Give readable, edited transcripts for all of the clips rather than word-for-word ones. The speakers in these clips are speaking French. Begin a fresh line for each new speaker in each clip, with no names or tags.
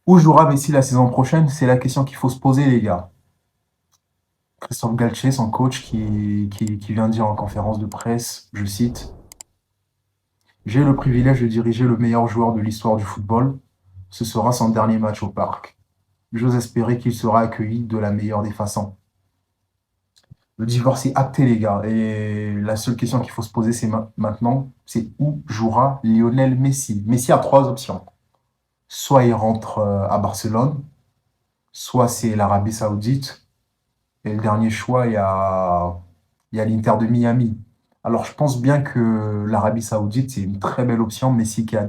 Où jouera Messi la saison prochaine? C'est la question qu'il faut se poser, les gars. Christophe Galtier, son coach, qui vient de dire en conférence de presse, je cite, j'ai le privilège de diriger le meilleur joueur de l'histoire du football. Ce sera son dernier match au parc. J'ose espérer qu'il sera accueilli de la meilleure des façons. Le divorce est acté, les gars. Et la seule question qu'il faut se poser, c'est maintenant, c'est où jouera Lionel Messi? Messi a trois options. Soit il rentre à Barcelone, soit c'est l'Arabie Saoudite, et le dernier choix, il y a l'Inter de Miami. Alors, je pense bien que l'Arabie Saoudite, c'est une très belle option. Messi qui a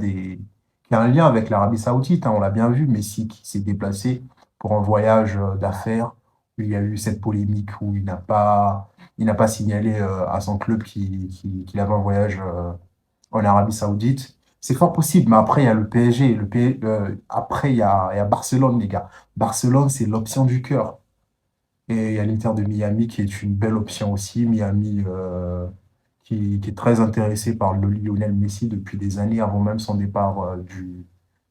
un lien avec l'Arabie Saoudite, hein, on l'a bien vu. Messi qui s'est déplacé pour un voyage d'affaires où il y a eu cette polémique où il n'a pas signalé à son club qu'il avait un voyage en Arabie Saoudite. C'est fort possible, mais après, il y a le PSG. Après, il y a Barcelone, les gars. Barcelone, c'est l'option du cœur. Et il y a l'Inter de Miami qui est une belle option aussi. Miami qui est très intéressé par le Lionel Messi depuis des années, avant même son départ du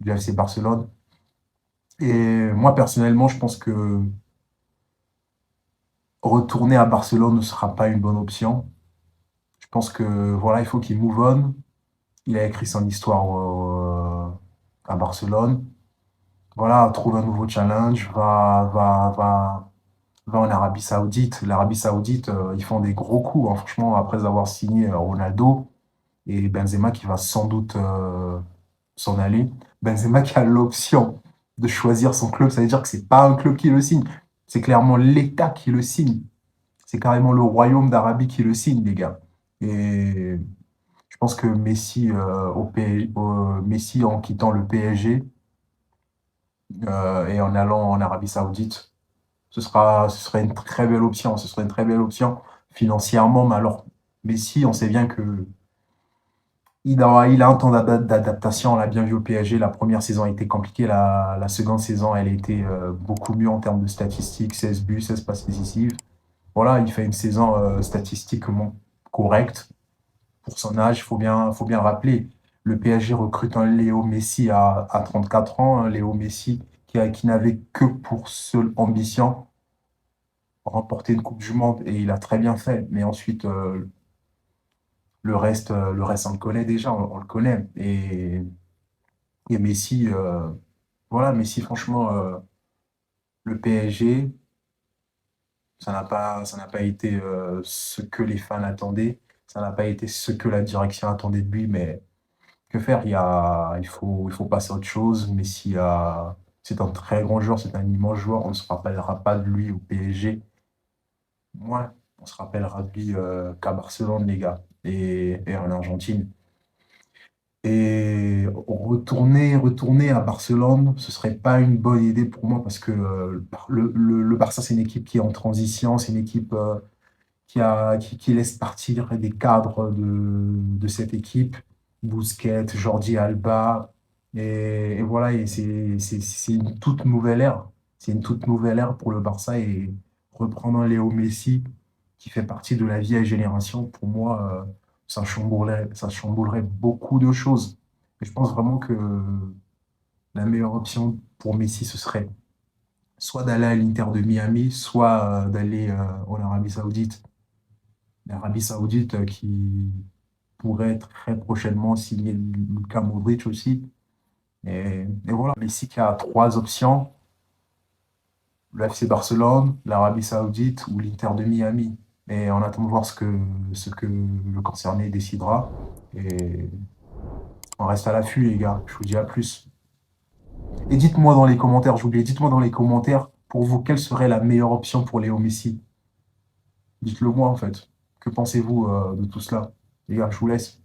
FC Barcelone. Et moi, personnellement, je pense que retourner à Barcelone ne sera pas une bonne option. Je pense que voilà, il faut qu'il move on. Il a écrit son histoire à Barcelone. Voilà, trouve un nouveau challenge, va en Arabie Saoudite. L'Arabie Saoudite, ils font des gros coups, hein, franchement, après avoir signé Ronaldo et Benzema qui va sans doute s'en aller. Benzema qui a l'option de choisir son club, ça veut dire que c'est pas un club qui le signe, c'est clairement l'État qui le signe. C'est carrément le royaume d'Arabie qui le signe, les gars. Et je pense que Messi, Messi en quittant le PSG et en allant en Arabie Saoudite, ce serait une très belle option. Ce serait une très belle option financièrement. Mais alors, Messi, on sait bien que il a un temps d'adaptation. On l'a bien vu au PSG. La première saison a été compliquée. La seconde saison, elle a été beaucoup mieux en termes de statistiques. 16 buts, 16 passes décisives. Voilà, il fait une saison statistiquement correcte pour son âge. Il faut bien le rappeler. Le PSG recrute un Léo Messi à 34 ans. Un Léo Messi qui n'avait que pour seule ambition remporter une Coupe du Monde et il a très bien fait. Mais ensuite, le reste, on le connaît déjà, on le connaît. Et Messi, voilà, Messi, franchement, le PSG, ça n'a pas été ce que les fans attendaient, ça n'a pas été ce que la direction attendait de lui, mais que faire? Il faut passer à autre chose. Messi c'est un très grand joueur, c'est un immense joueur. On ne se rappellera pas de lui au PSG. Ouais, on se rappellera de lui qu'à Barcelone, les gars, et en Argentine. Et retourner à Barcelone, ce serait pas une bonne idée pour moi parce que le Barça, c'est une équipe qui est en transition, c'est une équipe qui laisse partir des cadres de cette équipe, Busquets, Jordi Alba, et voilà, et c'est une toute nouvelle ère. C'est une toute nouvelle ère pour le Barça et reprendre un Léo Messi qui fait partie de la vieille génération, pour moi, ça chamboulerait beaucoup de choses. Et je pense vraiment que la meilleure option pour Messi, ce serait soit d'aller à l'Inter de Miami, soit d'aller en Arabie Saoudite. L'Arabie Saoudite qui pourrait très prochainement signer Luka Modric aussi. Et voilà, Messi qui a trois options, le FC Barcelone, l'Arabie Saoudite ou l'Inter de Miami. Et on attend de voir ce que le concerné décidera. Et on reste à l'affût, les gars. Je vous dis à plus. Et dites-moi dans les commentaires, j'oublie, dites-moi dans les commentaires, pour vous, quelle serait la meilleure option pour Léo Messi? Dites-le moi, en fait. Que pensez-vous de tout cela? Les gars, je vous laisse.